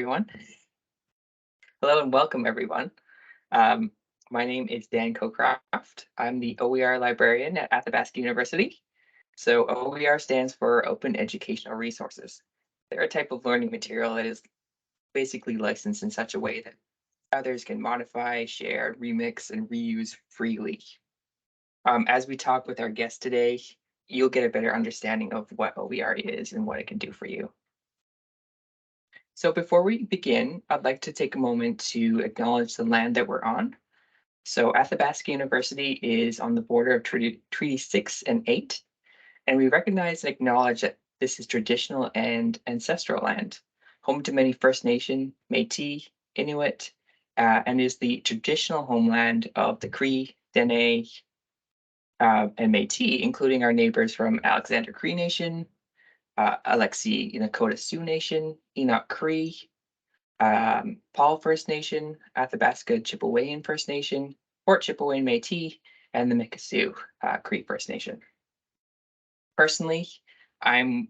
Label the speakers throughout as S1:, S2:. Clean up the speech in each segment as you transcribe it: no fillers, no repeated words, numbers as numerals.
S1: Everyone. Hello and welcome, everyone. Um, my name is Dan Cocroft. I'm the OER librarian at Athabasca University. So OER stands for Open Educational Resources. They're a type of learning material that is basically licensed in such a way that others can modify, share, remix, and reuse freely. As we talk with our guest today, you'll get a better understanding of what OER is and what it can do for you. So before we begin, I'd like to take a moment to acknowledge the land that we're on. So Athabasca University is on the border of Treaty 6 and 8, and we recognize and acknowledge that this is traditional and ancestral land, home to many First Nation, Métis, Inuit, and is the traditional homeland of the Cree, Dene, and Métis, including our neighbors from Alexander Cree Nation, Alexi Nakota Sioux Nation, Enoch Cree, Paul First Nation, Athabasca Chippewayan First Nation, Fort Chippewayan Métis, and the Mikisew Cree First Nation. Personally, I'm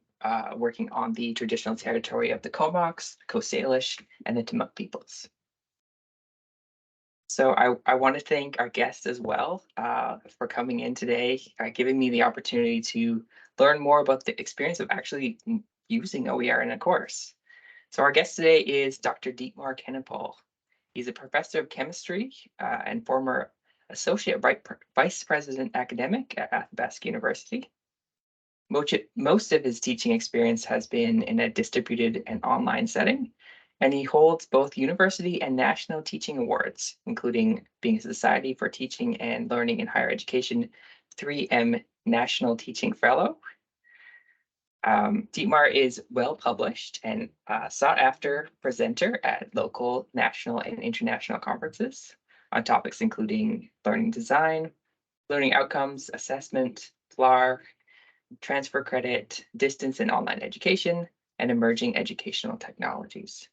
S1: working on the traditional territory of the Comox, Coast Salish, and the Timuc peoples. So I want to thank our guests as well for coming in today, giving me the opportunity to learn more about the experience of actually using OER in a course. So our guest today is Dr. Dietmar Kennepohl. He's a professor of chemistry and former associate vice president academic at Athabasca University. Most of his teaching experience has been in a distributed and online setting, and he holds both university and national teaching awards, including being a Society for Teaching and Learning in Higher Education 3M National Teaching Fellow. Dietmar is well published and sought after presenter at local, national, and international conferences on topics including learning design, learning outcomes, assessment, PLAR, transfer credit, distance and online education, and emerging educational technologies.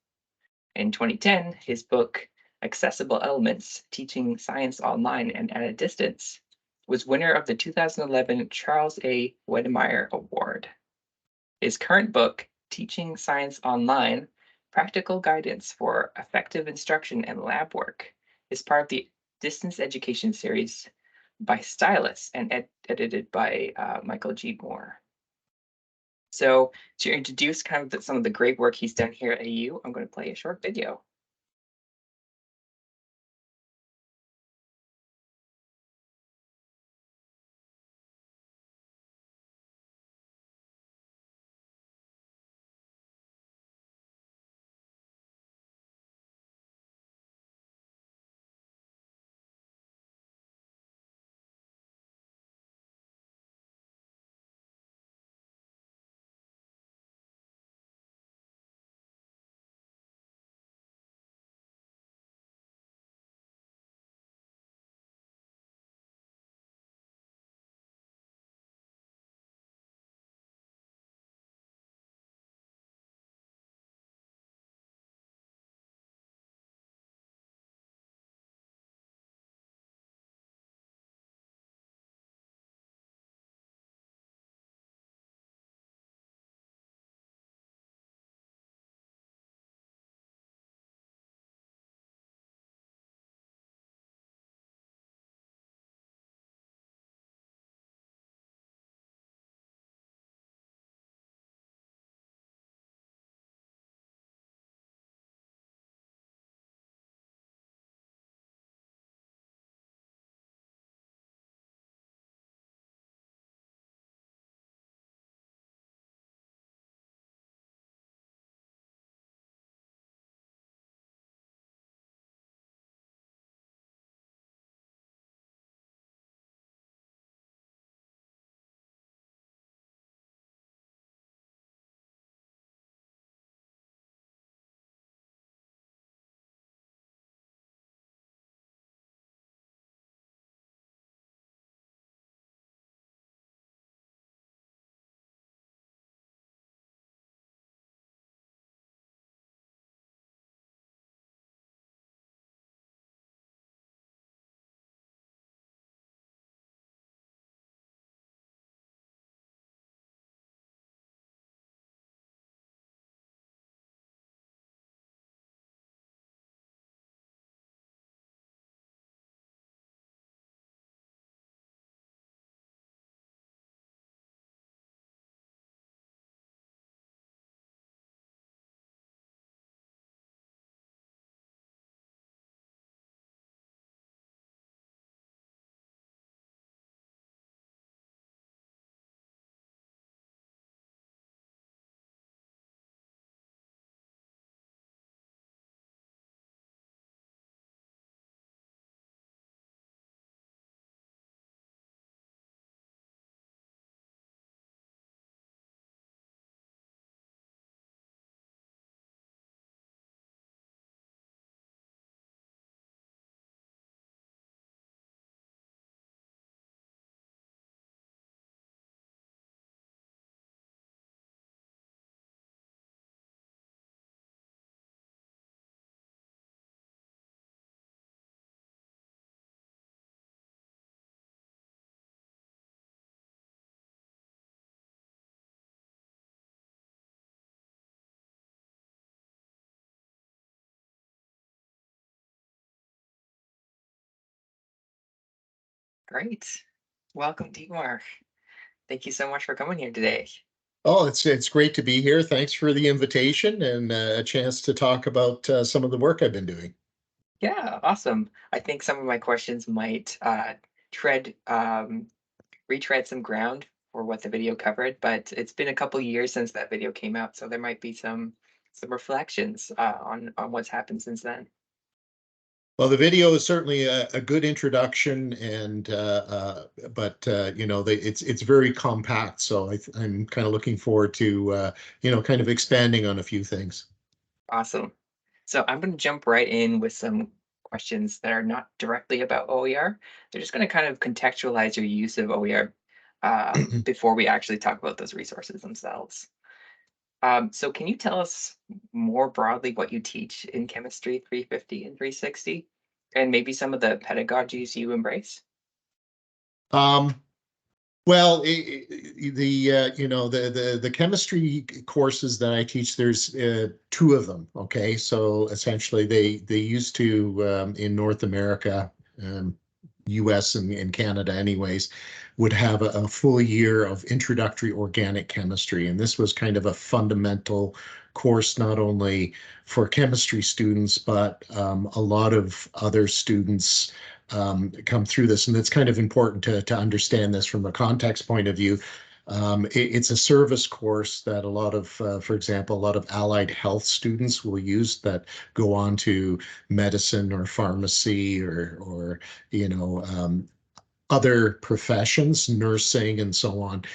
S1: In 2010, his book, Accessible Elements, Teaching Science Online and at a Distance, was winner of the 2011 Charles A. Wedemeyer Award. His current book, Teaching Science Online, Practical Guidance for Effective Instruction and Lab Work, is part of the Distance Education series by Stylus and edited by Michael G. Moore. So to introduce kind of some of the great work he's done here at AU, I'm going to play a short video. Great. Welcome, Dietmar. Thank you so much for coming here today.
S2: Oh, it's great to be here. Thanks for the invitation and a chance to talk about some of the work I've been doing.
S1: Yeah, awesome. I think some of my questions might tread retread some ground for what the video covered, but it's been a couple years since that video came out, so there might be some reflections on what's happened since then.
S2: Well, the video is certainly a good introduction, and but it's very compact. So I'm kind of looking forward to kind of expanding on a few things.
S1: Awesome. So I'm going to jump right in with some questions that are not directly about OER. They're just going to kind of contextualize your use of OER before we actually talk about those resources themselves. So can you tell us more broadly what you teach in Chemistry 350 and 360, and maybe some of the pedagogies you embrace?
S2: Um, Well, the chemistry courses that I teach, there's two of them. Okay, so essentially they used to in North America, U.S. and Canada, anyways, would have a full year of introductory organic chemistry, and this was kind of a fundamental course not only for chemistry students but a lot of other students come through this, and it's kind of important to understand this from a context point of view. It's a service course that a lot of, for example, a lot of allied health students will use that go on to medicine or pharmacy or other professions, nursing and so on.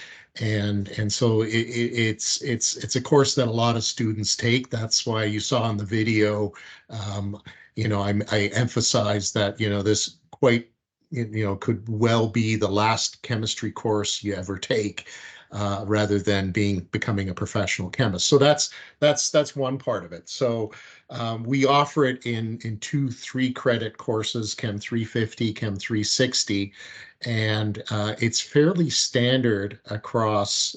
S2: And so it's a course that a lot of students take. That's why you saw in the video, I emphasize that this quite could well be the last chemistry course you ever take, rather than becoming a professional chemist. So that's one part of it. So we offer it in two 3-credit courses, Chem 350, Chem 360, and it's fairly standard across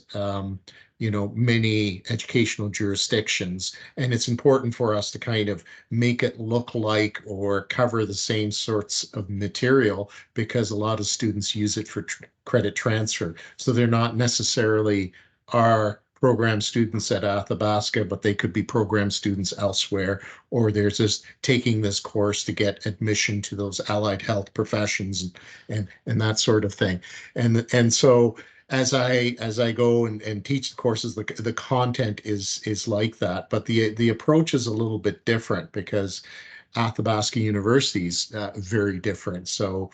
S2: many educational jurisdictions. And it's important for us to kind of make it look like or cover the same sorts of material, because a lot of students use it for credit transfer. So they're not necessarily our program students at Athabasca, but they could be program students elsewhere, or they're just taking this course to get admission to those allied health professions and that sort of thing. And so as I go and teach the courses, the content is like that, but the approach is a little bit different because Athabasca University is very different. So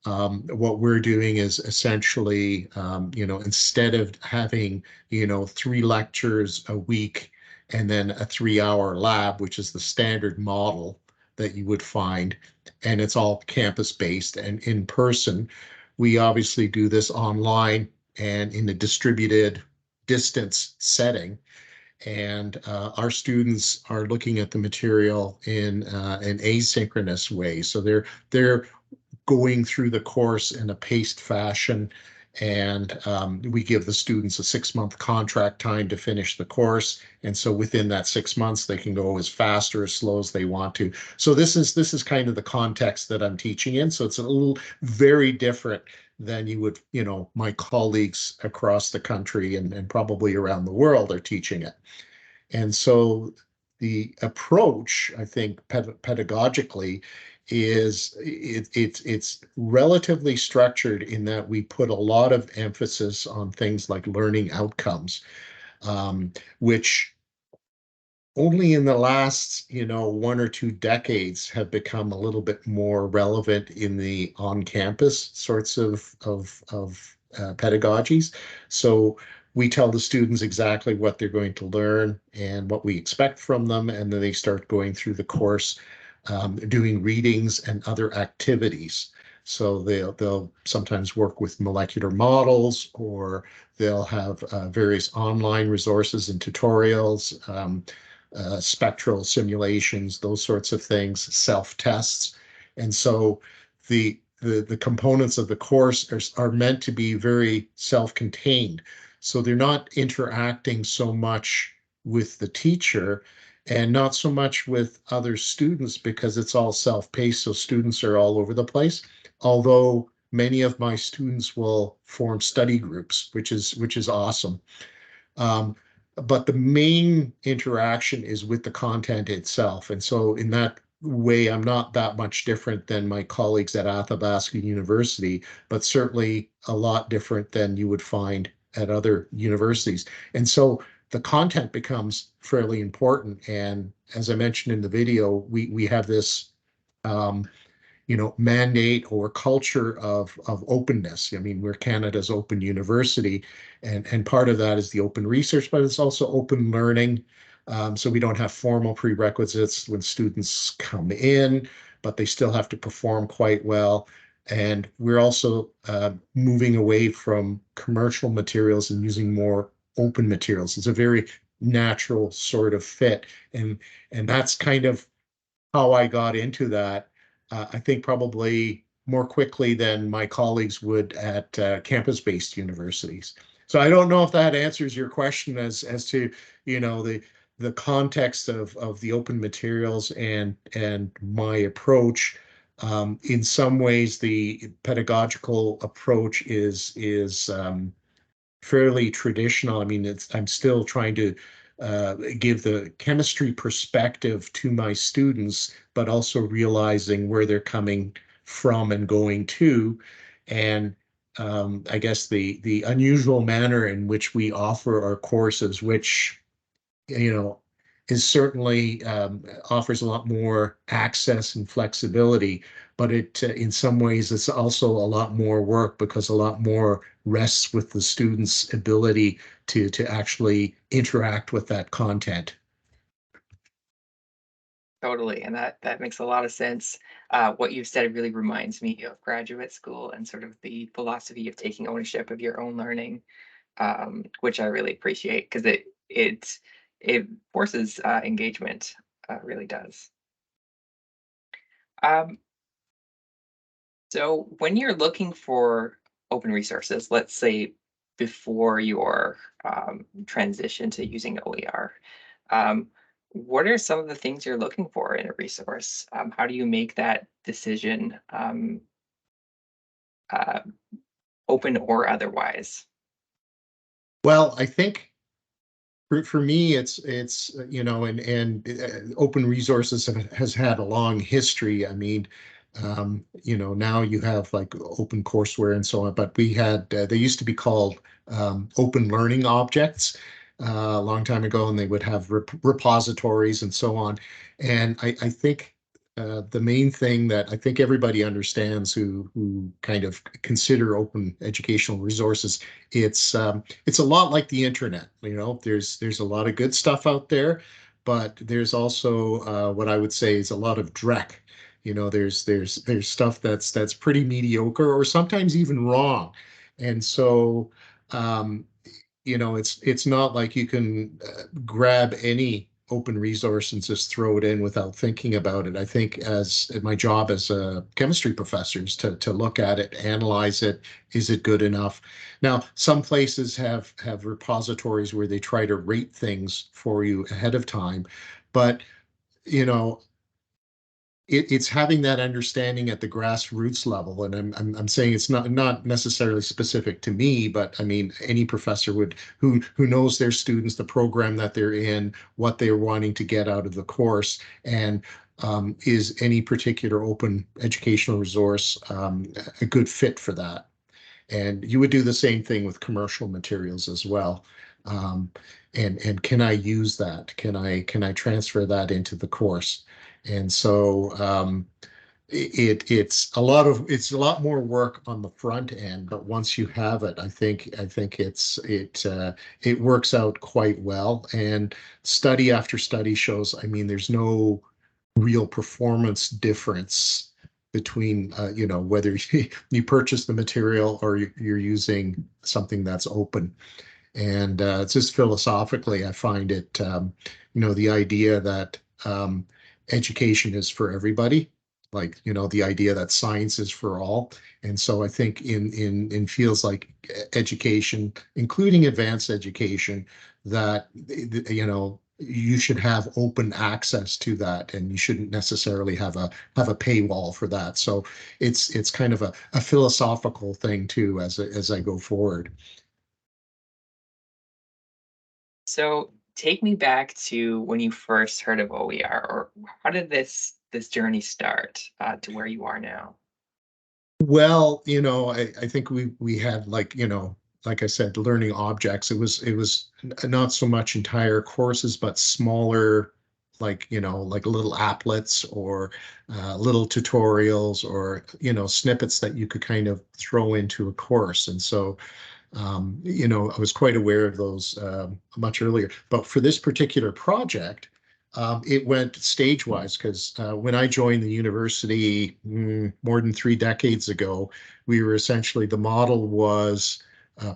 S2: what we're doing is essentially, instead of having, 3 lectures a week and then a 3-hour lab, which is the standard model that you would find, and it's all campus based and in person, we obviously do this online and in a distributed distance setting. And our students are looking at the material in an asynchronous way. So they're going through the course in a paced fashion. And we give the students a 6-month contract time to finish the course. And so within that 6 months, they can go as fast or as slow as they want to. So this is kind of the context that I'm teaching in. So it's a little very different than you would, my colleagues across the country and probably around the world are teaching it. And so the approach, I think, pedagogically, it's relatively structured in that we put a lot of emphasis on things like learning outcomes, which only in the last 1 or 2 decades have become a little bit more relevant in the on-campus sorts of pedagogies. So we tell the students exactly what they're going to learn and what we expect from them, and then they start going through the course, doing readings and other activities. So they'll sometimes work with molecular models, or they'll have various online resources and tutorials, spectral simulations, those sorts of things, self-tests. And so the components of the course are meant to be very self-contained. So they're not interacting so much with the teacher and not so much with other students, because it's all self-paced. So students are all over the place. Although many of my students will form study groups, which is awesome. Um, but the main interaction is with the content itself. And so in that way, I'm not that much different than my colleagues at Athabasca University, but certainly a lot different than you would find at other universities. And so the content becomes fairly important. And as I mentioned in the video, we have this um, mandate or culture of openness. I mean, we're Canada's open university, and part of that is the open research, but it's also open learning. So we don't have formal prerequisites when students come in, but they still have to perform quite well. And we're also moving away from commercial materials and using more open materials. It's a very natural sort of fit, and that's kind of how I got into that. I think probably more quickly than my colleagues would at campus-based universities. So I don't know if that answers your question as to the context of the open materials and my approach. In some ways, the pedagogical approach is fairly traditional. I mean, I'm still trying to give the chemistry perspective to my students, but also realizing where they're coming from and going to. And I guess the unusual manner in which we offer our courses, which you know, is certainly offers a lot more access and flexibility, but it in some ways it's also a lot more work because a lot more rests with the student's ability to actually interact with that content.
S1: Totally, and that makes a lot of sense. What you've said really reminds me of graduate school and sort of the philosophy of taking ownership of your own learning, which I really appreciate because it forces engagement, really does. Um, so when you're looking for open resources, let's say before your transition to using OER, um, what are some of the things you're looking for in a resource? How do you make that decision, uh, open or otherwise?
S2: Well, I think for me, it's open resources has had a long history. I mean, now you have like open courseware and so on, but we had they used to be called open learning objects a long time ago, and they would have repositories and so on. And I think the main thing that I think everybody understands who kind of consider open educational resources, it's a lot like the internet. There's a lot of good stuff out there, but there's also what I would say is a lot of dreck. There's stuff that's pretty mediocre or sometimes even wrong, and so um, it's not like you can grab any open resource and just throw it in without thinking about it. I think as my job as a chemistry professor is to look at it, analyze it. Is it good enough? Now, some places have repositories where they try to rate things for you ahead of time, but you know, it's having that understanding at the grassroots level, and I'm saying it's not necessarily specific to me, but I mean any professor would who knows their students, the program that they're in, what they're wanting to get out of the course, and is any particular open educational resource a good fit for that? And you would do the same thing with commercial materials as well. Um, and can I use that? Can I transfer that into the course? And so it's a lot more work on the front end, but once you have it, I think it works out quite well. And study after study shows, I mean, there's no real performance difference between whether you purchase the material or you're using something that's open. And it's just philosophically, I find it, the idea that education is for everybody, like, the idea that science is for all. And so I think in fields like education, including advanced education, that, you should have open access to that, and you shouldn't necessarily have a paywall for that. So it's kind of a philosophical thing too as I go forward.
S1: So take me back to when you first heard of OER, or how did this journey start to where you are now?
S2: Well, I think we had, like, like I said, learning objects. It was not so much entire courses, but smaller, like, like little applets, or little tutorials, or snippets that you could kind of throw into a course. And so I was quite aware of those much earlier. But for this particular project, it went stage-wise, because when I joined the university more than 3 decades ago, we were essentially, the model was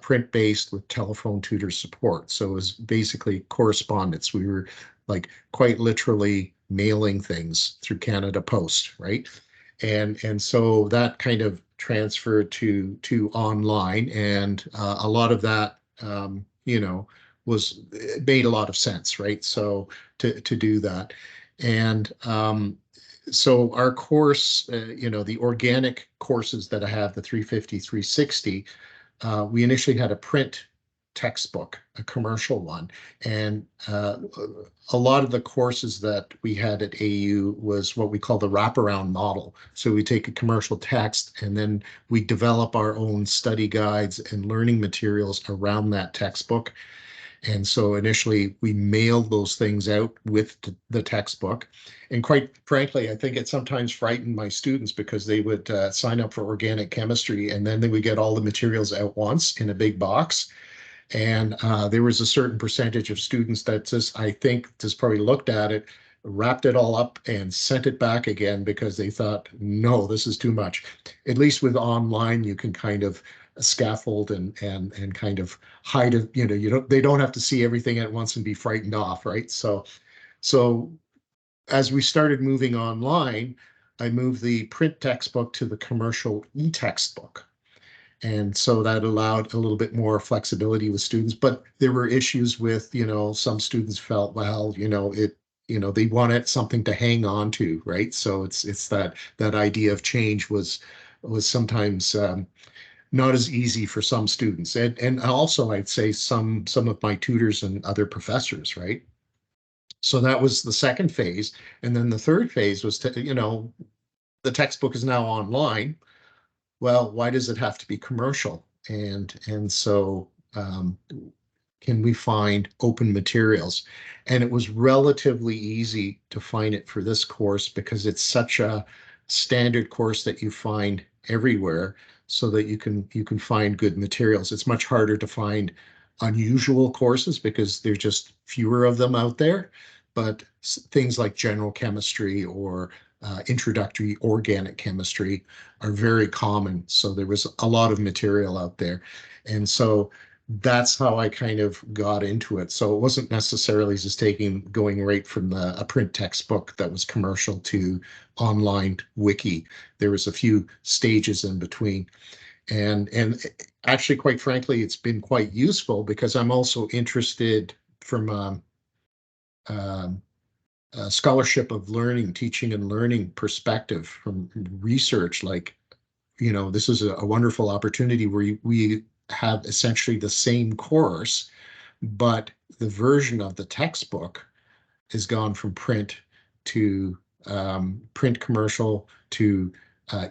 S2: print-based with telephone tutor support. So it was basically correspondence. We were, like, quite literally mailing things through Canada Post, right? And so that kind of transferred to online, and a lot of that was, it made a lot of sense, right? So to do that. And so our course, the organic courses that I have, the 350, 360, we initially had a print textbook, a commercial one. And a lot of the courses that we had at AU was what we call the wraparound model. So we take a commercial text, and then we develop our own study guides and learning materials around that textbook. And so initially we mailed those things out with the textbook. And quite frankly, I think it sometimes frightened my students, because they would sign up for organic chemistry, and then they would get all the materials at once in a big box. And there was a certain percentage of students that I think just probably looked at it, wrapped it all up, and sent it back again, because they thought, no, this is too much. At least with online, you can kind of scaffold and kind of hide it. They don't have to see everything at once and be frightened off, right? So as we started moving online, I moved the print textbook to the commercial e-textbook. And so that allowed a little bit more flexibility with students. But there were issues with, some students felt, well, they wanted something to hang on to, right? So it's that idea of change was sometimes not as easy for some students. And also, I'd say some of my tutors and other professors, right? So that was the second phase. And then the third phase was the textbook is now online. Well, why does it have to be commercial? And so can we find open materials? And it was relatively easy to find it for this course, because it's such a standard course that you find everywhere, so that you can find good materials. It's much harder to find unusual courses, because there's just fewer of them out there. But things like general chemistry, or introductory organic chemistry, are very common. So there was a lot of material out there. And so that's how I kind of got into it. So it wasn't necessarily just going right from a print textbook that was commercial to online wiki. There was a few stages in between. And actually, quite frankly, it's been quite useful, because I'm also interested from um, a scholarship of learning, teaching and learning perspective, from research. Like, this is a wonderful opportunity where we have essentially the same course, but the version of the textbook has gone from print to print commercial to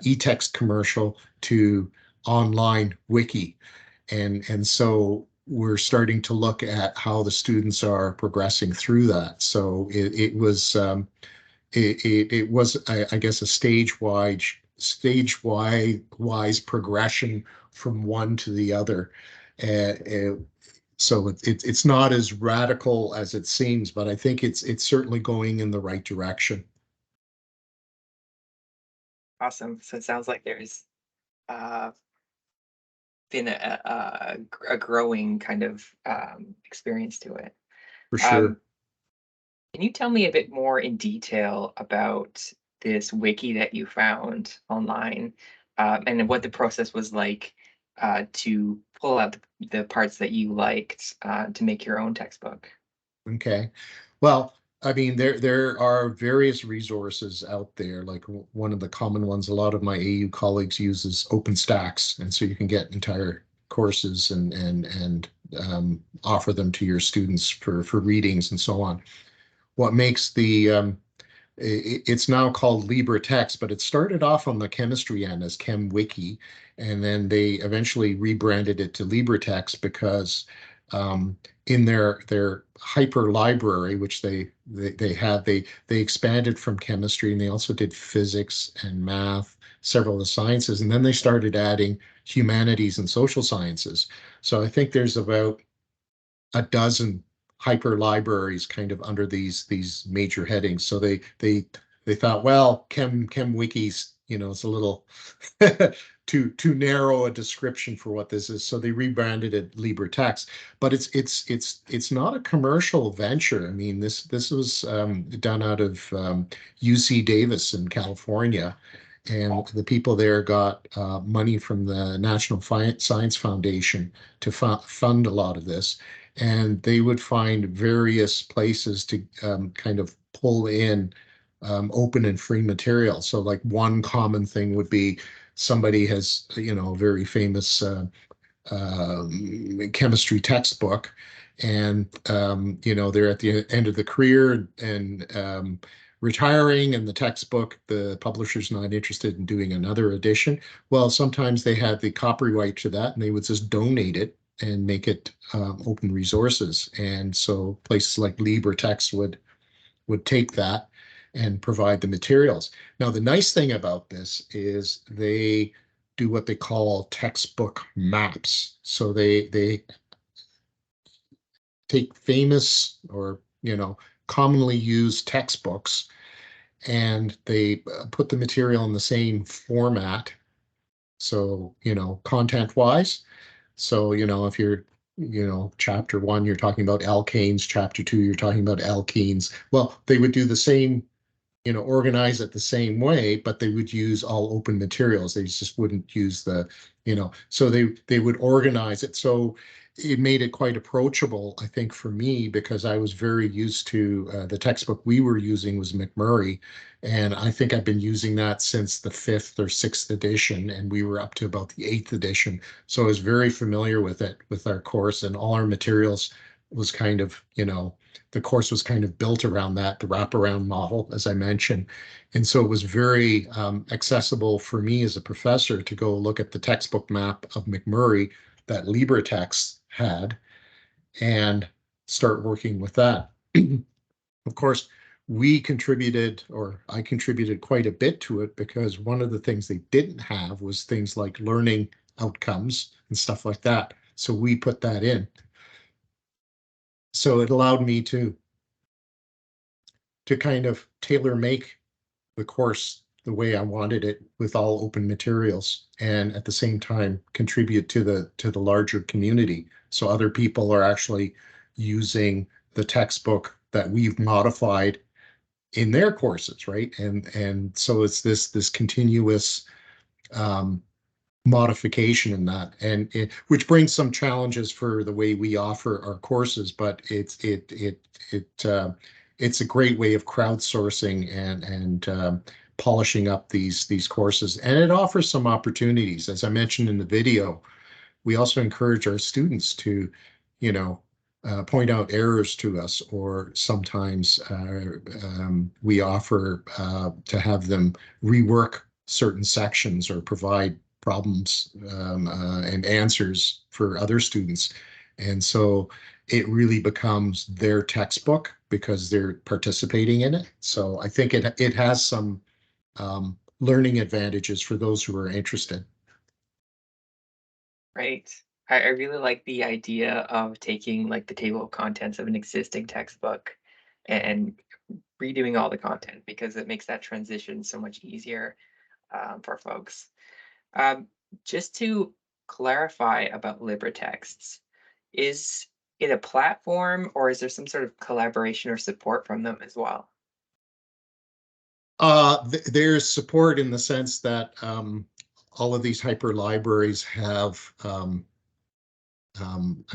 S2: e-text commercial to online wiki. And so we're starting to look at how the students are progressing through that. So it was it was, I guess, a stage-wise progression from one to the other. Uh, so it's not as radical as it seems, but I think it's certainly going in the right direction.
S1: Awesome. So it sounds like there's uh, been a growing kind of experience to it.
S2: For
S1: Um,
S2: sure.
S1: can you tell me a bit more in detail about this wiki that you found online, and what the process was like to pull out the parts that you liked to make your own textbook?
S2: Okay. Well, I mean, there are various resources out there. Like one of the common ones, a lot of my AU colleagues uses OpenStax, and so you can get entire courses and offer them to your students for readings and so on. What makes the it's now called LibraText, but it started off on the chemistry end as ChemWiki, and then they eventually rebranded it to LibraText because um, in their hyper library, which they had, they expanded from chemistry and they also did physics and math, several of the sciences, and then they started adding humanities and social sciences. So I think there's about a dozen hyper libraries kind of under these major headings. So they thought, well, chem wikis, it's a little too narrow a description for what this is. So they rebranded it LibreText, but it's not a commercial venture. I mean, this was done out of UC Davis in California. And the people there got money from the National Science Foundation to fund a lot of this, and they would find various places to kind of pull in open and free material. So like one common thing would be somebody has, a very famous chemistry textbook, and they're at the end of the career and retiring, and the textbook, the publisher's not interested in doing another edition. Well, sometimes they had the copyright to that, and they would just donate it and make it open resources. And so places like LibreText would take that and provide the materials. Now, the nice thing about this is they do what they call textbook maps. So they take famous or commonly used textbooks, and they put the material in the same format. So content wise. So if you're chapter 1, you're talking about alkanes, chapter 2, you're talking about alkenes. Well, they would do the same, organize it the same way, but they would use all open materials. They just wouldn't use so they would organize it. So it made it quite approachable, I think, for me, because I was very used to the textbook we were using was McMurray. And I think I've been using that since the 5th or 6th edition, and we were up to about the 8th edition. So I was very familiar with it, with our course, and all our materials was kind of, the course was kind of built around that, the wraparound model, as I mentioned. And so it was very accessible for me as a professor to go look at the textbook map of McMurray that LibreText had and start working with that. Of course, we contributed, or I contributed quite a bit to it, because one of the things they didn't have was things like learning outcomes and stuff like that. So we put that in. So it allowed me to kind of tailor make the course the way I wanted it, with all open materials, and at the same time contribute to the larger community. So other people are actually using the textbook that we've modified in their courses, right? And so it's this continuous modification in that, and which brings some challenges for the way we offer our courses, but it's a great way of crowdsourcing and polishing up these courses, and it offers some opportunities. As I mentioned in the video, we also encourage our students to, point out errors to us, or sometimes we offer to have them rework certain sections or provide problems and answers for other students. And so it really becomes their textbook because they're participating in it. So I think it has some learning advantages for those who are interested.
S1: Right. I really like the idea of taking like the table of contents of an existing textbook and redoing all the content, because it makes that transition so much easier for folks. Um, just to clarify about LibreTexts, is it a platform, or is there some sort of collaboration or support from them as well?
S2: There's support in the sense that all of these hyper libraries have, I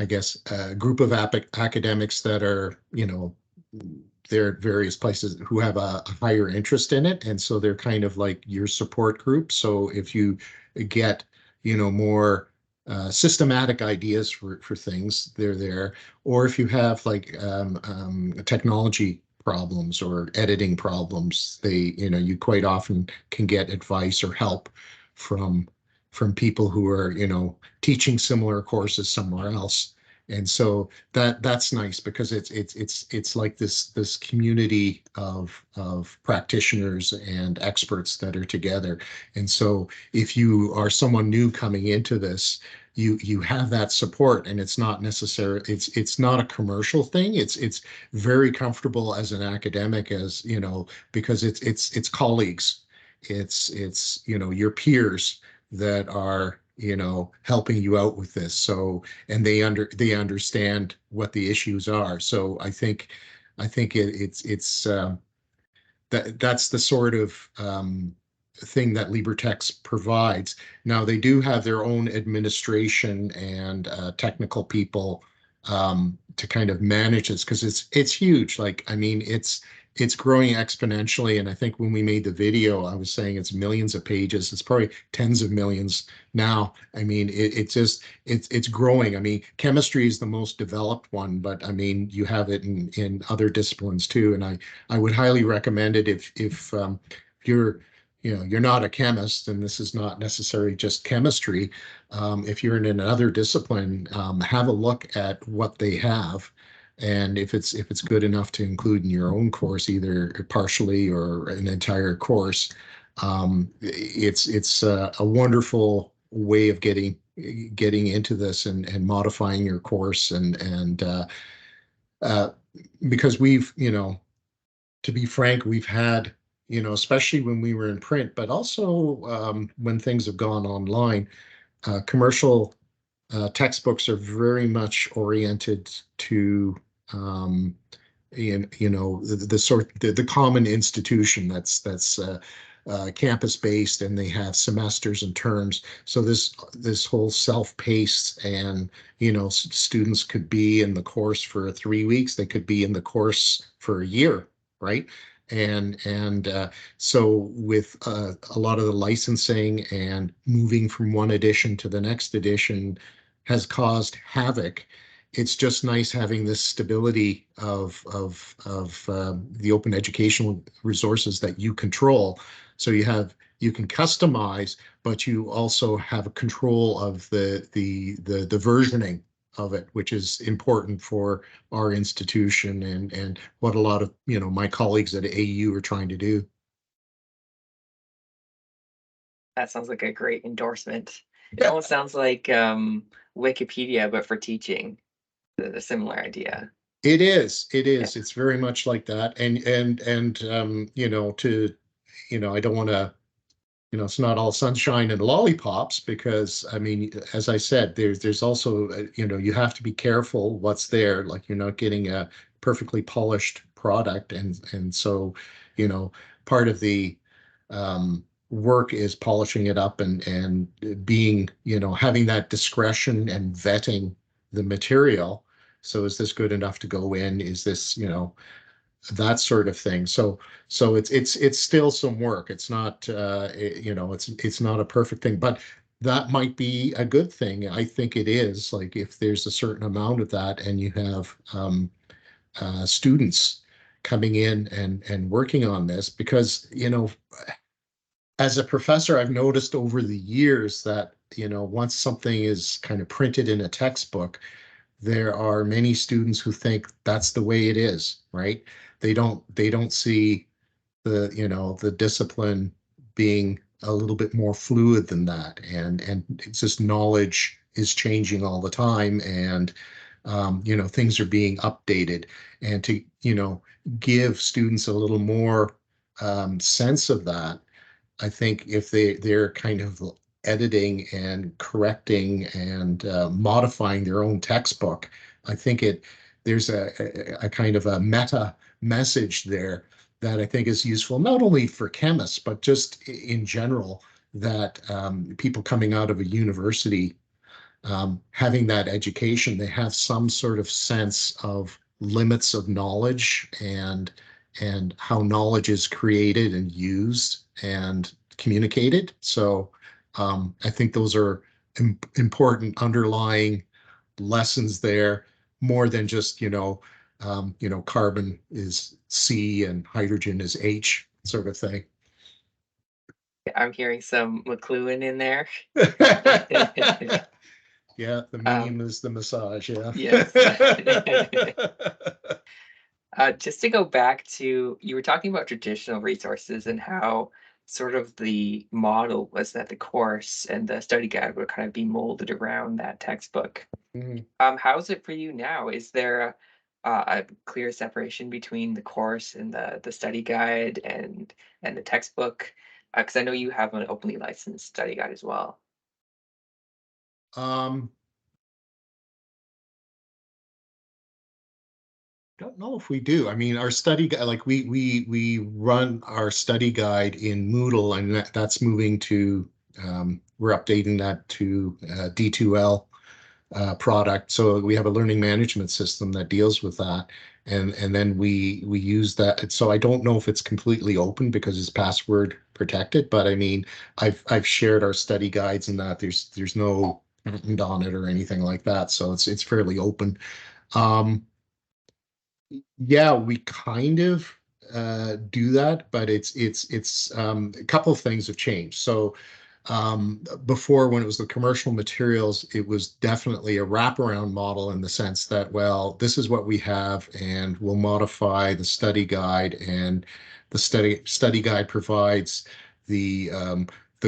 S2: guess, a group of academics that are, there are various places who have a higher interest in it, and so they're kind of like your support group. So if you get, more systematic ideas for things, they're there. Or if you have like technology problems or editing problems, you quite often can get advice or help from people who are, teaching similar courses somewhere else. And so that's nice because it's like this community of practitioners and experts that are together. And so if you are someone new coming into this, you have that support, and it's not necessary. It's not a commercial thing. It's very comfortable as an academic, as because it's colleagues, it's your peers that are helping you out with this. So, and they understand what the issues are. So I think it's that's the sort of thing that LibraText provides. Now they do have their own administration and technical people to kind of manage this, because it's huge. Like, I mean, it's growing exponentially. And I think when we made the video, I was saying it's millions of pages. It's probably tens of millions now. I mean, it's growing. I mean, chemistry is the most developed one, but I mean, you have it in other disciplines too. And I would highly recommend it if you're you're not a chemist, and this is not necessarily just chemistry. If you're in another discipline, have a look at what they have, and if it's good enough to include in your own course, either partially or an entire course. It's a wonderful way of getting into this and modifying your course, and uh, because we've, to be frank, we've had, especially when we were in print, but also when things have gone online, commercial textbooks are very much oriented to the common institution that's campus based, and they have semesters and terms. So this whole self-paced, and students could be in the course for 3 weeks, they could be in the course for a year, right? And so with a lot of the licensing and moving from one edition to the next edition has caused havoc. It's just nice having this stability of the open educational resources that you control. So you can customize, but you also have a control of the versioning of it, which is important for our institution, and what a lot of my colleagues at AU are trying to do.
S1: That sounds like a great endorsement. It
S2: Yeah,
S1: almost sounds like Wikipedia, but for teaching. A similar idea.
S2: it is. It
S1: Yeah.
S2: is. It's very much like that. And I don't want to, it's not all sunshine and lollipops, because I mean, as I said, there's also, you have to be careful what's there. Like, you're not getting a perfectly polished product, and so, part of the work is polishing it up, and being, having that discretion and vetting the material. So is this good enough to go in? Is this, that sort of thing. So it's still some work. It's not it's not a perfect thing, but that might be a good thing. I think it is. Like, if there's a certain amount of that, and you have students coming in and working on this, because as a professor, I've noticed over the years that once something is kind of printed in a textbook, there are many students who think that's the way it is, right? They don't see the discipline being a little bit more fluid than that, and it's just knowledge is changing all the time, and things are being updated, and to give students a little more sense of that. I think if they're kind of editing and correcting and modifying their own textbook, I think there's a kind of a meta message there that I think is useful, not only for chemists, but just in general, that people coming out of a university, having that education, they have some sort of sense of limits of knowledge and how knowledge is created and used and communicated. So I think those are important underlying lessons there, more than just, carbon is C and hydrogen is H sort of thing.
S1: I'm hearing some McLuhan in there.
S2: Yeah, the medium is the massage, yeah.
S1: Yes. Just to go back to, you were talking about traditional resources and how sort of the model was that the course and the study guide would kind of be molded around that textbook.
S2: Mhm.
S1: How's it for you now? Is there a clear separation between the course and the study guide and the textbook? Because I know you have an openly licensed study guide as well.
S2: Um, don't know if we do. I mean, our study guide, like we run our study guide in Moodle, and that's moving to we're updating that to D2L product. So we have a learning management system that deals with that, and then we use that. So I don't know if it's completely open because it's password protected, but I mean, I've shared our study guides and that there's no patent on it or anything like that, so it's fairly open. Um, yeah, we kind of do that, but it's a couple of things have changed. So before, when it was the commercial materials, it was definitely a wraparound model in the sense that, well, this is what we have, and we'll modify the study guide, and the study guide provides the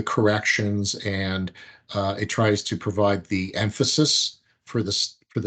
S2: corrections, and it tries to provide the emphasis for the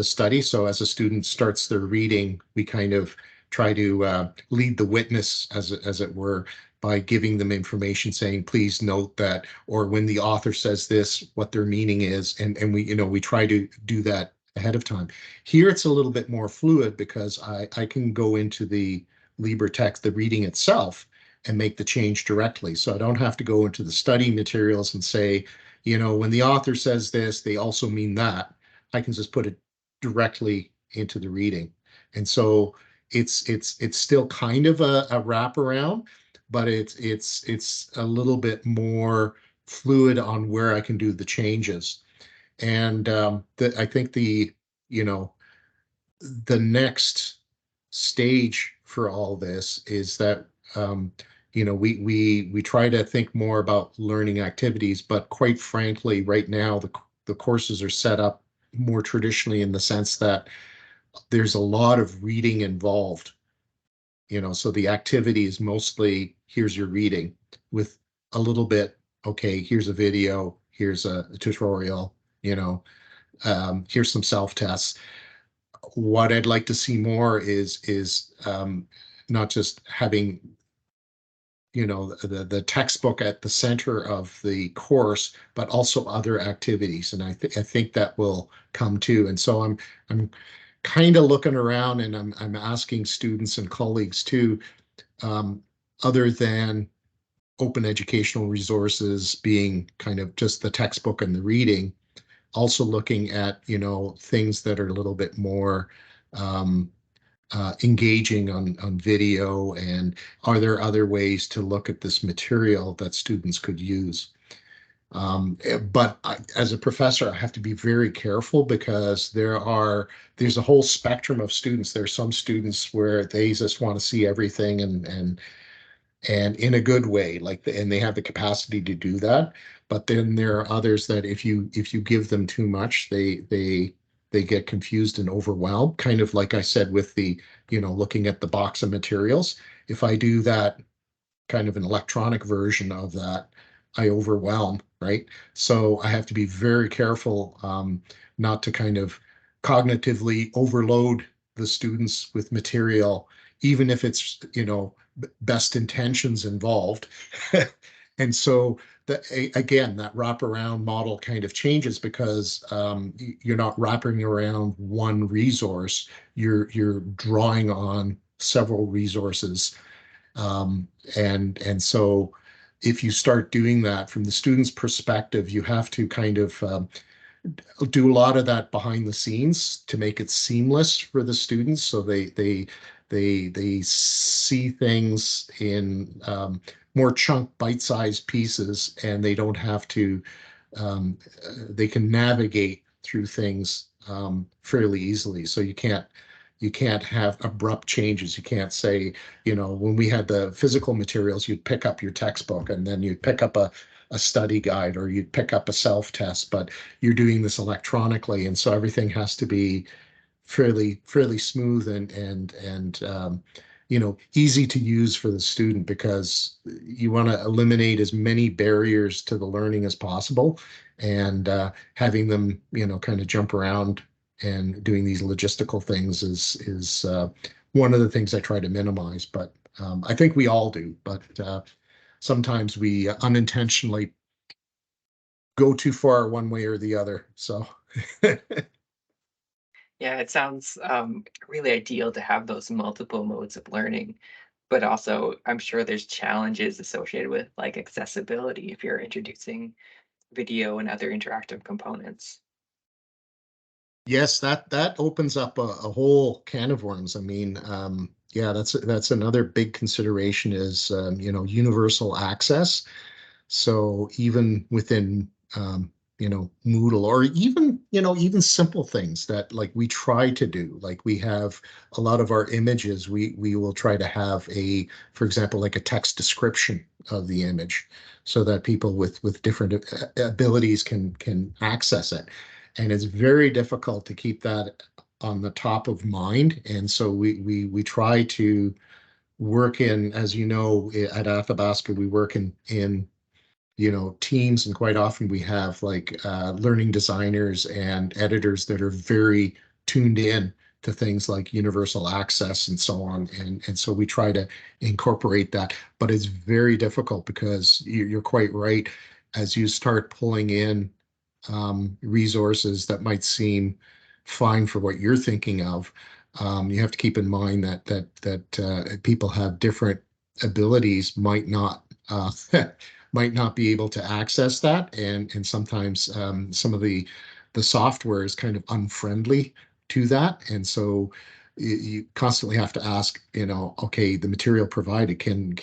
S2: study. So as a student starts their reading, we kind of try to lead the witness, as it were, by giving them information saying, please note that, or when the author says this, what their meaning is. And we try to do that ahead of time. Here, it's a little bit more fluid because I can go into the LibraText, the reading itself, and make the change directly. So I don't have to go into the study materials and say, when the author says this, they also mean that. I can just put it directly into the reading. And so it's still kind of a wraparound, but it's a little bit more fluid on where I can do the changes. And I think you know the next stage for all this is that we try to think more about learning activities, but quite frankly, right now the courses are set up more traditionally in the sense that there's a lot of reading involved. So the activity is mostly, here's your reading with a little bit, okay, here's a video, here's a tutorial, here's some self-tests. What I'd like to see more is not just having the textbook at the center of the course, but also other activities, and I think that will come too. And so I'm kind of looking around, and I'm asking students and colleagues too, um, other than open educational resources being kind of just the textbook and the reading, also looking at things that are a little bit more um, engaging on video, and are there other ways to look at this material that students could use. But as a professor, I have to be very careful because there's a whole spectrum of students. There are some students where they just want to see everything, and in a good way, and they have the capacity to do that. But then there are others that if you give them too much, they get confused and overwhelmed. Kind of like I said with the looking at the box of materials. If I do that kind of an electronic version of that, I overwhelm, right? So I have to be very careful not to kind of cognitively overload the students with material, even if it's best intentions involved. And so again, that wraparound model kind of changes because you're not wrapping around one resource, you're drawing on several resources. And so if you start doing that from the student's perspective, you have to kind of do a lot of that behind the scenes to make it seamless for the students, so they see things in more chunk bite-sized pieces, and they don't have to they can navigate through things fairly easily. So you can't have abrupt changes. You can't say, when we had the physical materials, you'd pick up your textbook and then you'd pick up a study guide, or you'd pick up a self-test, but you're doing this electronically. And so everything has to be fairly smooth and easy to use for the student, because you want to eliminate as many barriers to the learning as possible, and having them kind of jump around and doing these logistical things is one of the things I try to minimize. But I think we all do, but sometimes we unintentionally go too far one way or the other. So
S1: Yeah, it sounds really ideal to have those multiple modes of learning, but also I'm sure there's challenges associated with like accessibility if you're introducing video and other interactive components.
S2: yes, that opens up a whole can of worms. I mean, yeah, that's another big consideration is universal access. So even within Moodle, or even simple things that like we try to do, like we have a lot of our images, we will try to have for example, like a text description of the image, so that people with different abilities can access it. And it's very difficult to keep that on the top of mind. And so we try to work in, as you know, at Athabasca, we work in teams, and quite often we have like learning designers and editors that are very tuned in to things like universal access and so on, and so we try to incorporate that. But it's very difficult, because you're quite right. As you start pulling in resources that might seem fine for what you're thinking of, you have to keep in mind that people have different abilities, might not be able to access that, and sometimes some of the software is kind of unfriendly to that, and so you constantly have to ask, okay, the material provided can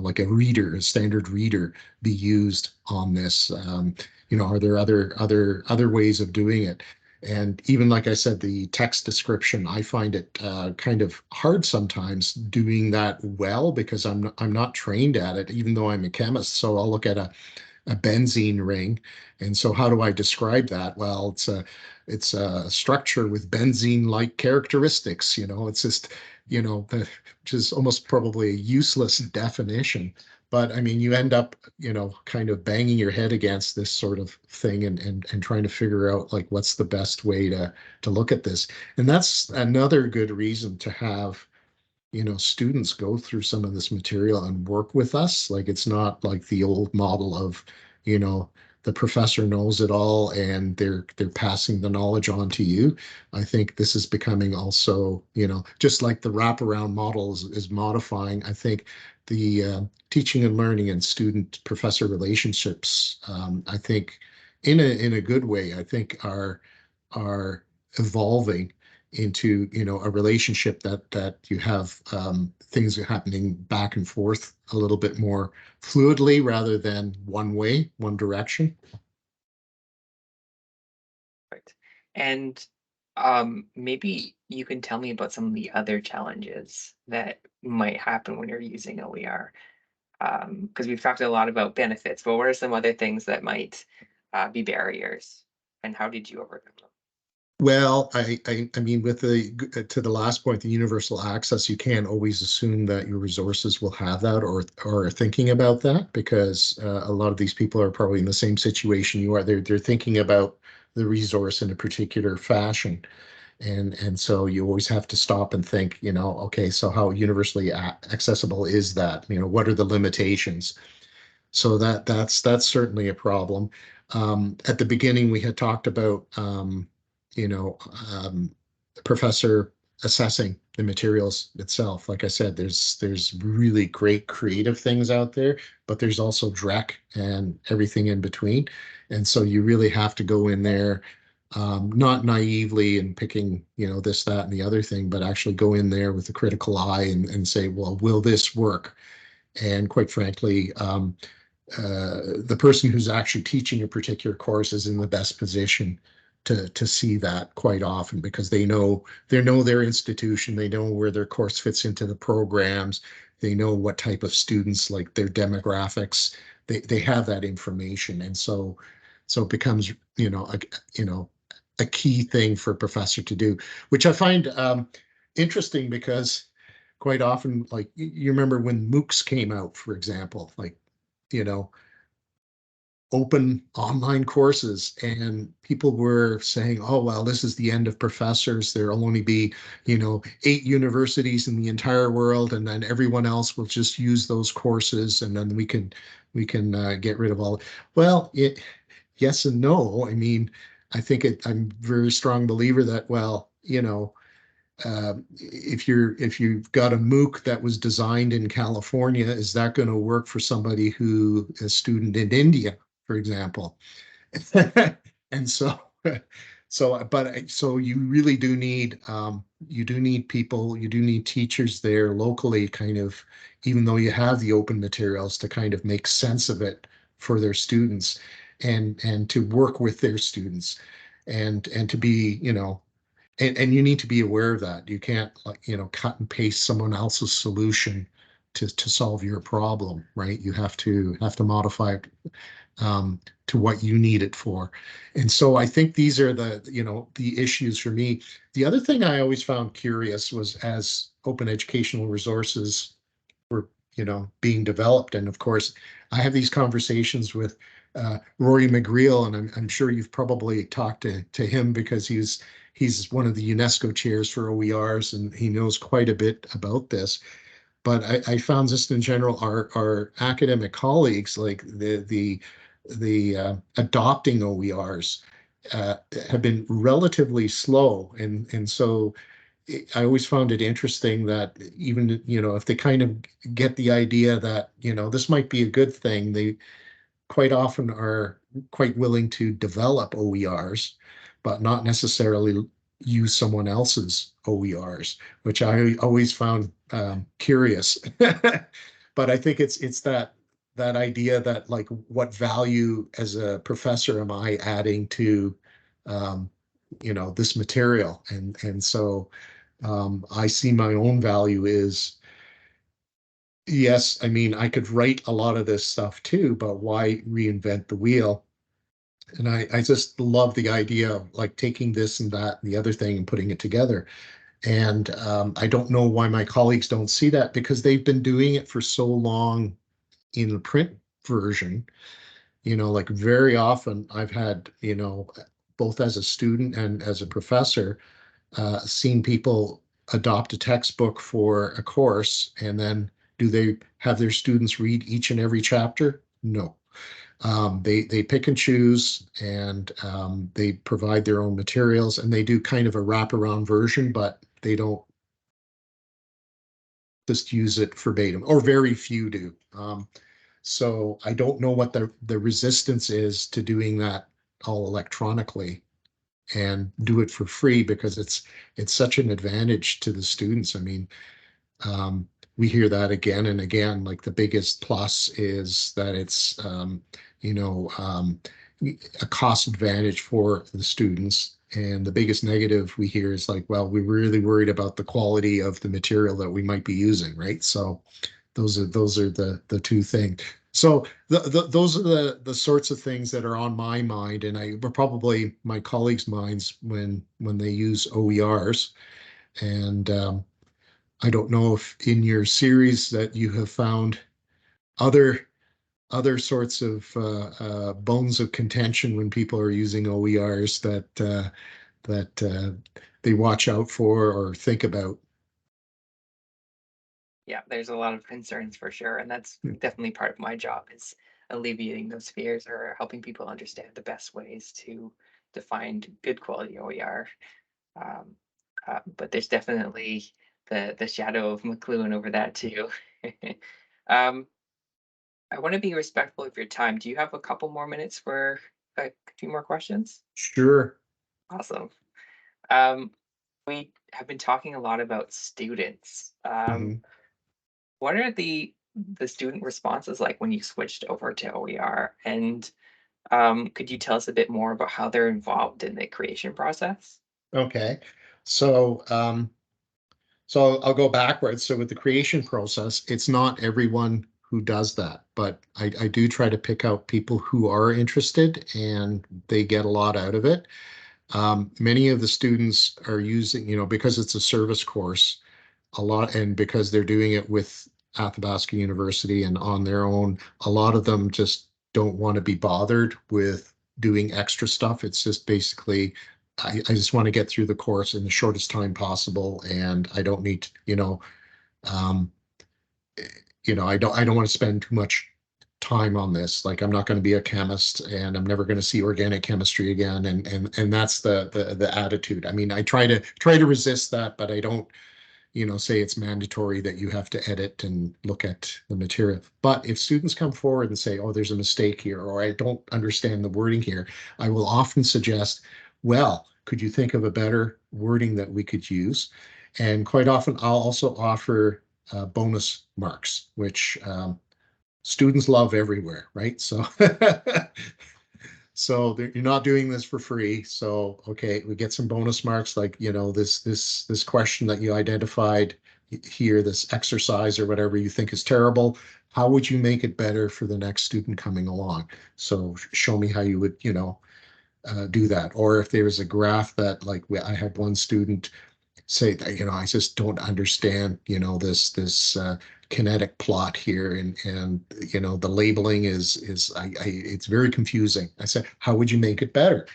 S2: like a standard reader be used on this? Are there other ways of doing it? And even like I said, the text description, I find it kind of hard sometimes doing that well, because I'm not trained at it, even though I'm a chemist. So I'll look at a benzene ring. And so how do I describe that? Well, it's a structure with benzene-like characteristics. It's just, which is almost probably a useless definition. But I mean, you end up, kind of banging your head against this sort of thing, and trying to figure out like what's the best way to look at this. And that's another good reason to have students go through some of this material and work with us. Like, it's not like the old model of, you know, the professor knows it all and they're passing the knowledge on to you. I think this is becoming also, just like the wraparound model is modifying. I think the teaching and learning and student professor relationships, I think in a good way, I think are evolving into a relationship that you have things are happening back and forth a little bit more fluidly, rather than one way, one direction.
S1: Right. And maybe you can tell me about some of the other challenges that might happen when you're using OER. Because we've talked a lot about benefits, but what are some other things that might be barriers, and how did you overcome them?
S2: Well, I mean, with to the last point, the universal access, you can't always assume that your resources will have that, or are thinking about that, because a lot of these people are probably in the same situation you are. They're thinking about the resource in a particular fashion, and so you always have to stop and think, okay, so how universally accessible is that? What are the limitations? So that's certainly a problem. At the beginning, we had talked about, you know, um, Professor assessing the materials itself. Like I said, there's really great creative things out there, but there's also dreck and everything in between. And so you really have to go in there, not naively and picking, this, that, and the other thing, but actually go in there with a critical eye and say, well, will this work? And quite frankly, the person who's actually teaching a particular course is in the best position to see that quite often, because they know their institution, they know where their course fits into the programs, they know what type of students, like their demographics, they have that information. And so it becomes a key thing for a professor to do, which I find interesting, because quite often, like, you remember when MOOCs came out, for example, like, you know, open online courses, and people were saying, oh, well, this is the end of professors. There'll only be, 8 universities in the entire world, and then everyone else will just use those courses, and then we can get rid of all. Well, yes and no. I mean, I'm a very strong believer that, well, if you've got a MOOC that was designed in California, is that going to work for somebody who is a student in India, for example? And so you really do need, people, you do need teachers there locally, kind of, even though you have the open materials, to kind of make sense of it for their students, and to work with their students, and to be, and you need to be aware of that. You can't, like, cut and paste someone else's solution to solve your problem, right? You have to modify it, to what you need it for. And so I think these are the issues for me. The other thing I always found curious was, as open educational resources were, being developed, and of course, I have these conversations with Rory McGreal, and I'm sure you've probably talked to him, because he's one of the UNESCO chairs for OERs, and he knows quite a bit about this. But I found, just in general, our academic colleagues, like the adopting OERs, have been relatively slow, and so I always found it interesting that, even, if they kind of get the idea that, this might be a good thing, they quite often are quite willing to develop OERs, but not necessarily use someone else's OERs, which I always found curious. But I think it's that idea that, like, what value as a professor am I adding to, um, this material? And so, I see my own value is, yes, I mean, I could write a lot of this stuff too, but why reinvent the wheel? And I just love the idea of, like, taking this and that and the other thing and putting it together. And I don't know why my colleagues don't see that, because they've been doing it for so long in the print version. Like, very often I've had, both as a student and as a professor, seen people adopt a textbook for a course, and then do they have their students read each and every chapter? No. They pick and choose, and they provide their own materials, and they do kind of a wraparound version, but they don't just use it verbatim, or very few do. So I don't know what the resistance is to doing that all electronically, and do it for free, because it's such an advantage to the students. I mean, we hear that again and again. Like, the biggest plus is that it's, you know, um, a cost advantage for the students. And the biggest negative we hear is, like, well, we're really worried about the quality of the material that we might be using, right? So those are the two things. So those are the sorts of things that are on my mind, and probably my colleagues' minds, when they use OERs. And I don't know if in your series that you have found other sorts of bones of contention when people are using OERs, that they watch out for or think about.
S1: Yeah, there's a lot of concerns for sure, and that's definitely part of my job, is alleviating those fears, or helping people understand the best ways to find good quality OER. Um, but there's definitely the shadow of McLuhan over that too. um, I want to be respectful of your time. Do you have a couple more minutes for a few more questions?
S2: Sure.
S1: Awesome. Um, we have been talking a lot about students.
S2: Mhm.
S1: What are the student responses like when you switched over to OER? And could you tell us a bit more about how they're involved in the creation process?
S2: Okay. So, so I'll go backwards. So with the creation process, it's not everyone who does that, but I do try to pick out people who are interested and they get a lot out of it. Many of the students are using, because it's a service course, a lot, and because they're doing it with Athabasca University and on their own, a lot of them just don't want to be bothered with doing extra stuff. It's just basically, I just want to get through the course in the shortest time possible, and I don't need to, um, I don't want to spend too much time on this. Like I'm not going to be a chemist and I'm never going to see organic chemistry again. And that's the attitude. I mean, I try to resist that, but I don't, say it's mandatory that you have to edit and look at the material. But if students come forward and say, oh, there's a mistake here, or I don't understand the wording here, I will often suggest, well, could you think of a better wording that we could use? And quite often I'll also offer bonus marks, which students love everywhere, right? So so you're not doing this for free. So okay, we get some bonus marks, like this question that you identified here, this exercise or whatever you think is terrible. How would you make it better for the next student coming along? So show me how you would do that. Or if there was a graph that, like, I had one student say that, I just don't understand, this kinetic plot here, and the labeling it's very confusing. I said, how would you make it better?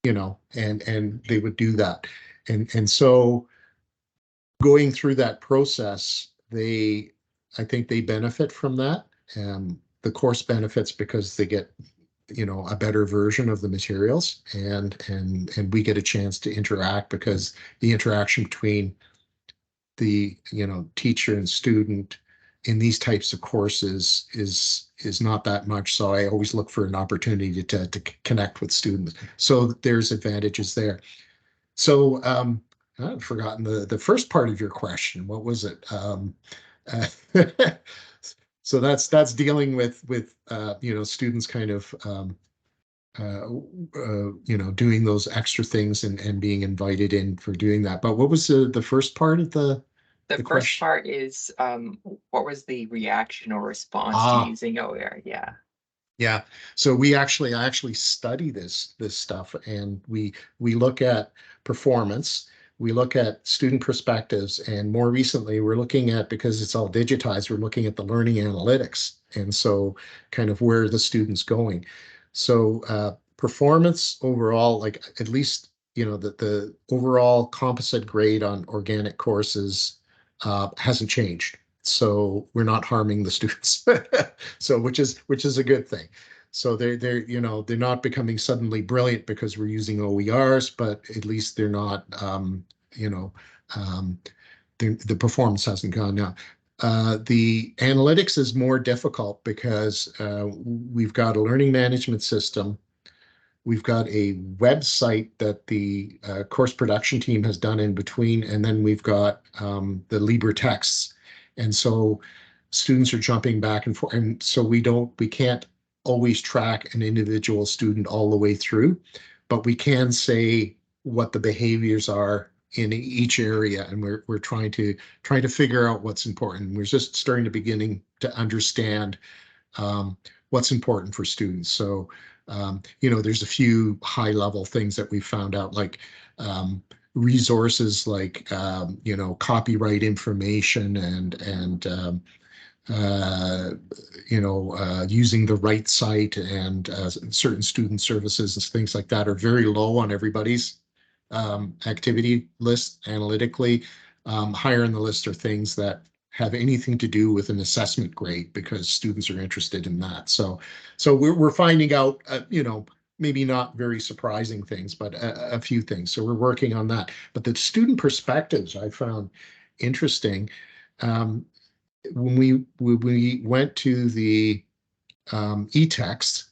S2: And they would do that. And so going through that process, I think they benefit from that. The course benefits because they get a better version of the materials, and we get a chance to interact, because the interaction between the teacher and student in these types of courses is not that much. So I always look for an opportunity to connect with students, so there's advantages there. So I've forgotten the first part of your question. What was it? Uh, so that's dealing with students kind of doing those extra things, and being invited in for doing that. But what was the first part of
S1: The
S2: the
S1: first
S2: question?
S1: part is what was the reaction or response to
S2: Ah,
S1: using OER? Yeah.
S2: yeah. So I actually study this stuff, and we look at performance, we look at student perspectives, and more recently we're looking at, because it's all digitized, we're looking at the learning analytics, and so kind of where the student's going. So performance overall, like, at least the overall composite grade on organic courses hasn't changed. So we're not harming the students. So which is a good thing. So they're not becoming suddenly brilliant because we're using OERs, but at least they're not you know um, the performance hasn't gone down. The analytics is more difficult because we've got a learning management system. We've got a website that the course production team has done in between, and then we've got the LibraTexts. And so students are jumping back and forth. And so we can't always track an individual student all the way through, but we can say what the behaviors are in each area. And we're trying to figure out what's important. We're just starting to beginning to understand um, what's important for students. So, there's a few high level things that we found out, like resources like, copyright information, and using the right site, and certain student services and things like that are very low on everybody's activity list analytically. Higher on the list are things that have anything to do with an assessment grade, because students are interested in that. So we're finding out, maybe not very surprising things, but a few things. So we're working on that. But the student perspectives I found interesting. Um, when we went to the e-text,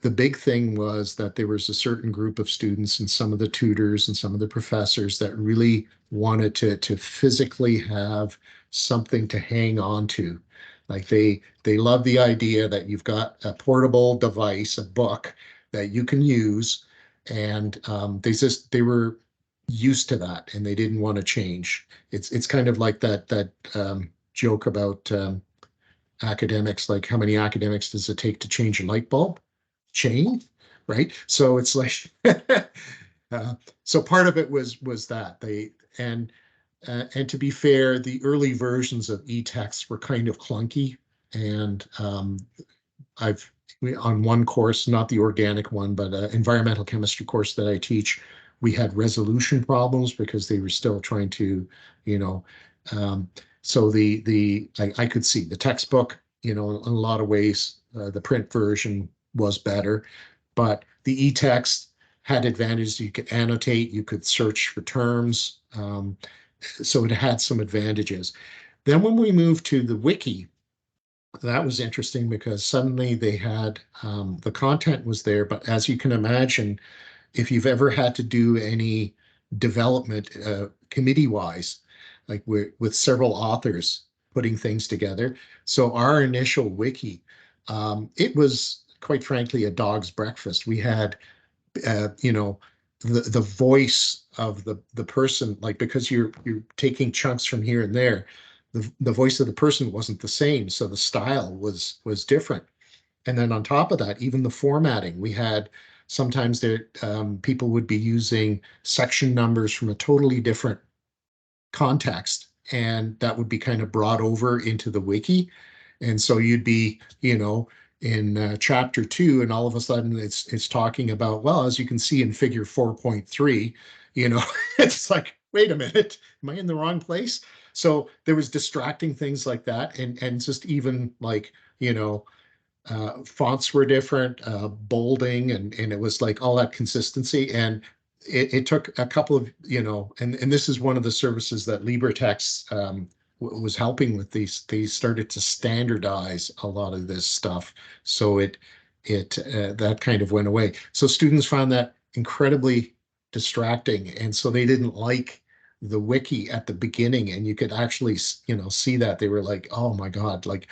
S2: the big thing was that there was a certain group of students and some of the tutors and some of the professors that really wanted to physically have something to hang on to. Like they love the idea that you've got a portable device, a book that you can use, and they were used to that and they didn't want to change. It's kind of like that joke about academics, like how many academics does it take to change a light bulb? Chain, right? So it's like, so part of it was that and to be fair, the early versions of e-text were kind of clunky, and I've on one course, not the organic one, but an environmental chemistry course that I teach, we had resolution problems because they were still trying to, you know, um, so I could see the textbook, in a lot of ways, the print version was better, but the e-text had advantages. You could annotate, you could search for terms, so it had some advantages. Then when we moved to the wiki, that was interesting because suddenly they had the content was there, but as you can imagine, if you've ever had to do any development committee-wise, like with several authors putting things together. So our initial wiki, it was quite frankly a dog's breakfast. We had, the voice of the person, like because you're taking chunks from here and there, the voice of the person wasn't the same, so the style was different. And then on top of that, even the formatting, we had sometimes there people would be using section numbers from a totally different context, and that would be kind of brought over into the wiki. And so you'd be, in chapter 2, and all of a sudden it's talking about, well, as you can see in figure 4.3, it's like, wait a minute, am I in the wrong place? So there was distracting things like that, and just even like, fonts were different, bolding, and it was like all that consistency. And it took a couple of, and this is one of the services that LibraText was helping with. They started to standardize a lot of this stuff. So it that kind of went away. So students found that incredibly distracting. And so they didn't like the wiki at the beginning. And you could actually, see that they were like, oh my God, like,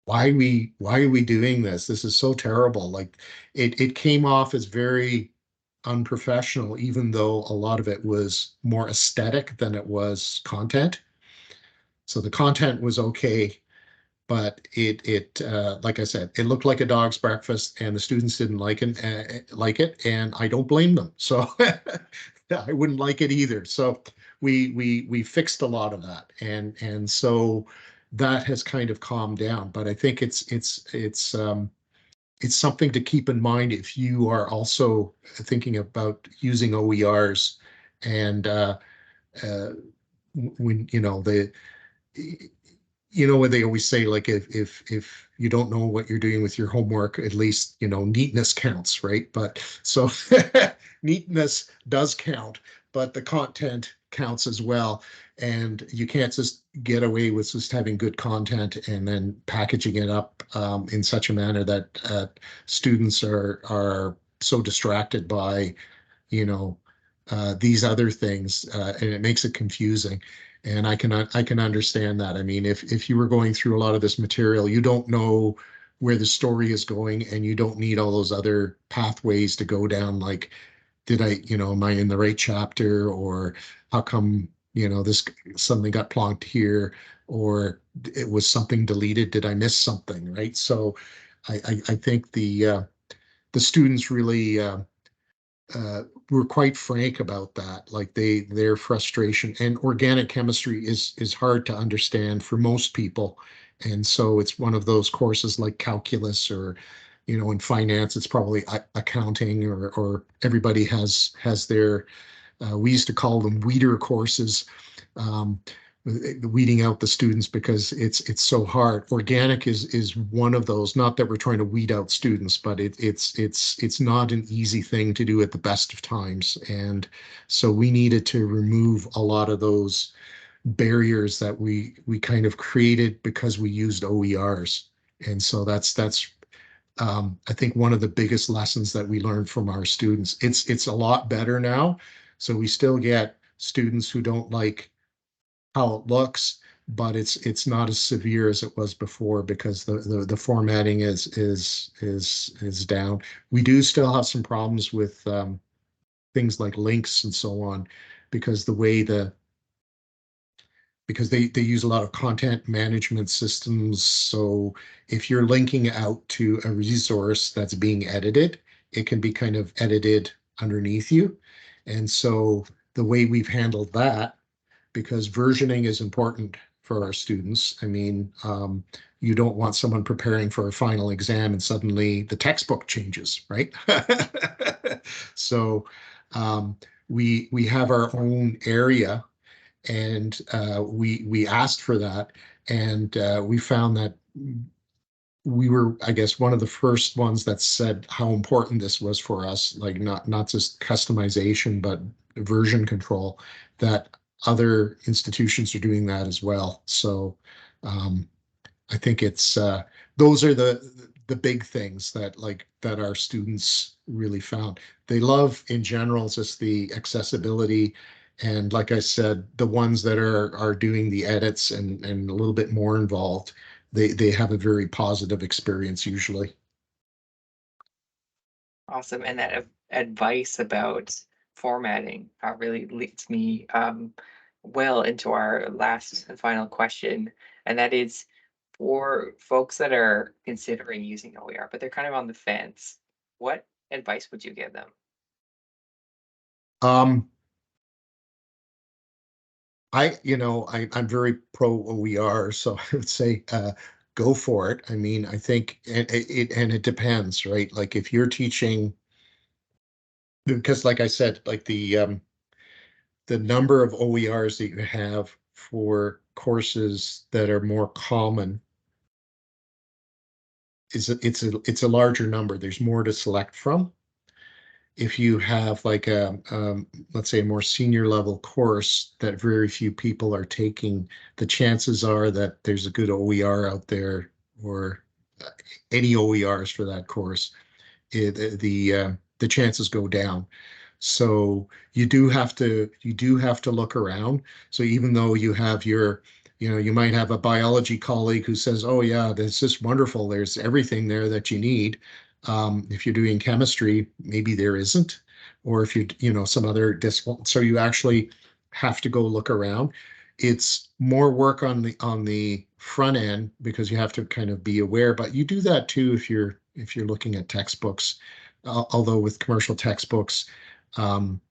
S2: why are we doing this? This is so terrible. Like it came off as very unprofessional, even though a lot of it was more aesthetic than it was content. So the content was okay, but it like I said, it looked like a dog's breakfast, and the students didn't like it, and I don't blame them. So I wouldn't like it either. So we fixed a lot of that, and so that has kind of calmed down. But I think it's something to keep in mind if you are also thinking about using OERs, and uh, when what they always say, like if you don't know what you're doing with your homework, at least neatness counts, right? But so neatness does count, but the content counts as well. And you can't just get away with just having good content and then packaging it up in such a manner that students are so distracted by these other things, and it makes it confusing. And I can understand that. I mean, if you were going through a lot of this material, you don't know where the story is going, and you don't need all those other pathways to go down. Like, am I in the right chapter, or how come this suddenly got plonked here, or it was something deleted? Did I miss something? Right. So I think the students really were quite frank about that, like their frustration. And organic chemistry is hard to understand for most people, and so it's one of those courses like calculus, or in finance it's probably accounting, or everybody has their we used to call them weeder courses, um, weeding out the students because it's so hard. Organic is one of those. Not that we're trying to weed out students, but it's not an easy thing to do at the best of times. And so we needed to remove a lot of those barriers that we kind of created because we used OERs. And so that's I think one of the biggest lessons that we learned from our students. It's a lot better now. So we still get students who don't like how it looks, but it's not as severe as it was before because the formatting is down. We do still have some problems with things like links and so on because the way because they use a lot of content management systems. So if you're linking out to a resource that's being edited, it can be kind of edited underneath you. And so the way we've handled that, because versioning is important for our students. I mean, you don't want someone preparing for a final exam and suddenly the textbook changes, right? So we have our own area, and we asked for that, and we found that we were, I guess, one of the first ones that said how important this was for us, like not just customization, but version control, that other institutions are doing that as well. So um, I think it's those are the big things that that our students really found. They love in general just the accessibility, and like I said, the ones that are doing the edits and a little bit more involved, they have a very positive experience usually.
S1: Awesome. And that advice about formatting really leads me well into our last and final question. And that is for folks that are considering using OER, but they're kind of on the fence, what advice would you give them?
S2: Um, I'm very pro OER, so I would say go for it. I mean, I think and it depends, right? Like if you're teaching, because like I said, like the number of OERs that you have for courses that are more common it's a larger number. There's more to select from. If you have like let's say a more senior level course that very few people are taking, the chances are that there's a good OER out there, or any OERs for that course. The chances go down. So you do have to look around. So even though you have you might have a biology colleague who says, "Oh yeah, this is wonderful. There's everything there that you need." If you're doing chemistry, maybe there isn't, or if some other discipline. So you actually have to go look around. It's more work on the front end because you have to kind of be aware, but you do that too if you're looking at textbooks. Although with commercial textbooks, um,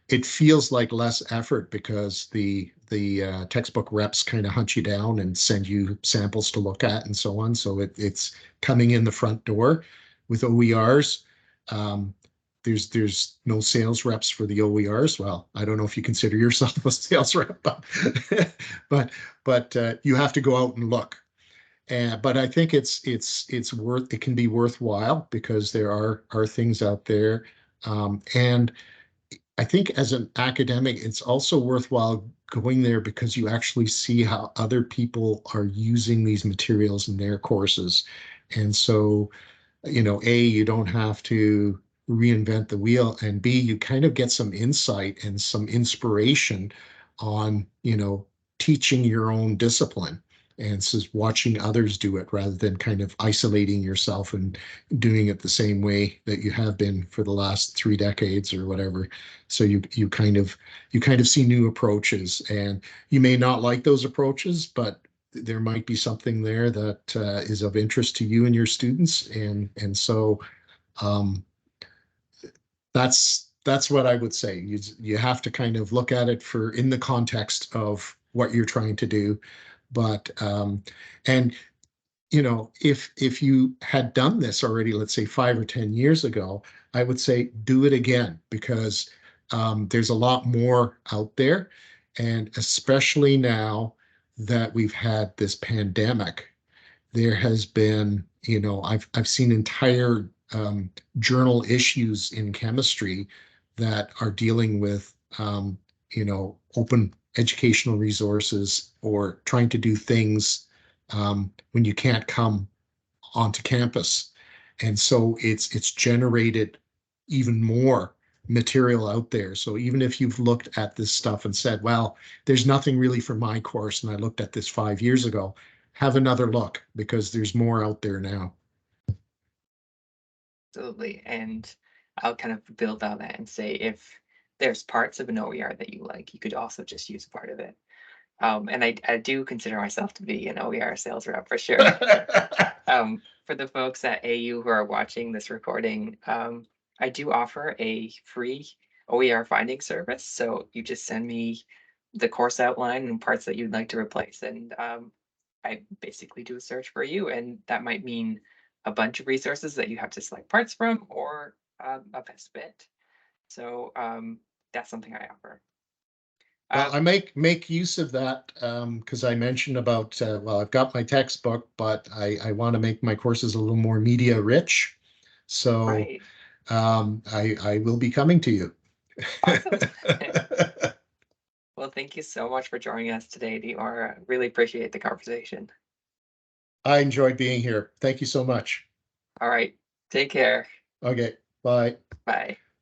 S2: it feels like less effort because the textbook reps kind of hunt you down and send you samples to look at and so on. So it's coming in the front door. With OERs. Um, there's no sales reps for the OERs. Well, I don't know if you consider yourself a sales rep, but but you have to go out and look. But I think it can be worthwhile because there are things out there, and I think as an academic, it's also worthwhile going there because you actually see how other people are using these materials in their courses. And so, you don't have to reinvent the wheel, and B, you kind of get some insight and some inspiration on, teaching your own discipline. And so watching others do it rather than kind of isolating yourself and doing it the same way that you have been for the last 3 decades or whatever. So you kind of see new approaches, and you may not like those approaches, but there might be something there that is of interest to you and your students, and so um, that's what I would say. You have to kind of look at it for in the context of what you're trying to do, but and if you had done this already, let's say 5 or 10 years ago, I would say do it again because there's a lot more out there, and especially now. that we've had this pandemic, there has been, I've seen entire journal issues in chemistry that are dealing with, open educational resources or trying to do things when you can't come onto campus. And so it's generated even more material out there. So even if you've looked at this stuff and said, well, there's nothing really for my course, and I looked at this 5 years ago, have another look because there's more out there now.
S1: Absolutely. And I'll kind of build on that and say if there's parts of an OER that you like, you could also just use part of it. And I do consider myself to be an OER sales rep for sure. For the folks at AU who are watching this recording, I do offer a free OER finding service. So you just send me the course outline and parts that you'd like to replace. And I basically do a search for you. And that might mean a bunch of resources that you have to select parts from or a best fit. So that's something I offer.
S2: Well, I make use of that because I mentioned about, well, I've got my textbook, but I want to make my courses a little more media rich. So
S1: Right.
S2: I will be coming to you.
S1: Awesome. Well, thank you so much for joining us today, Dietmar. Really appreciate the conversation.
S2: I enjoyed being here. Thank you so much.
S1: All right. Take care.
S2: Okay, bye.
S1: Bye.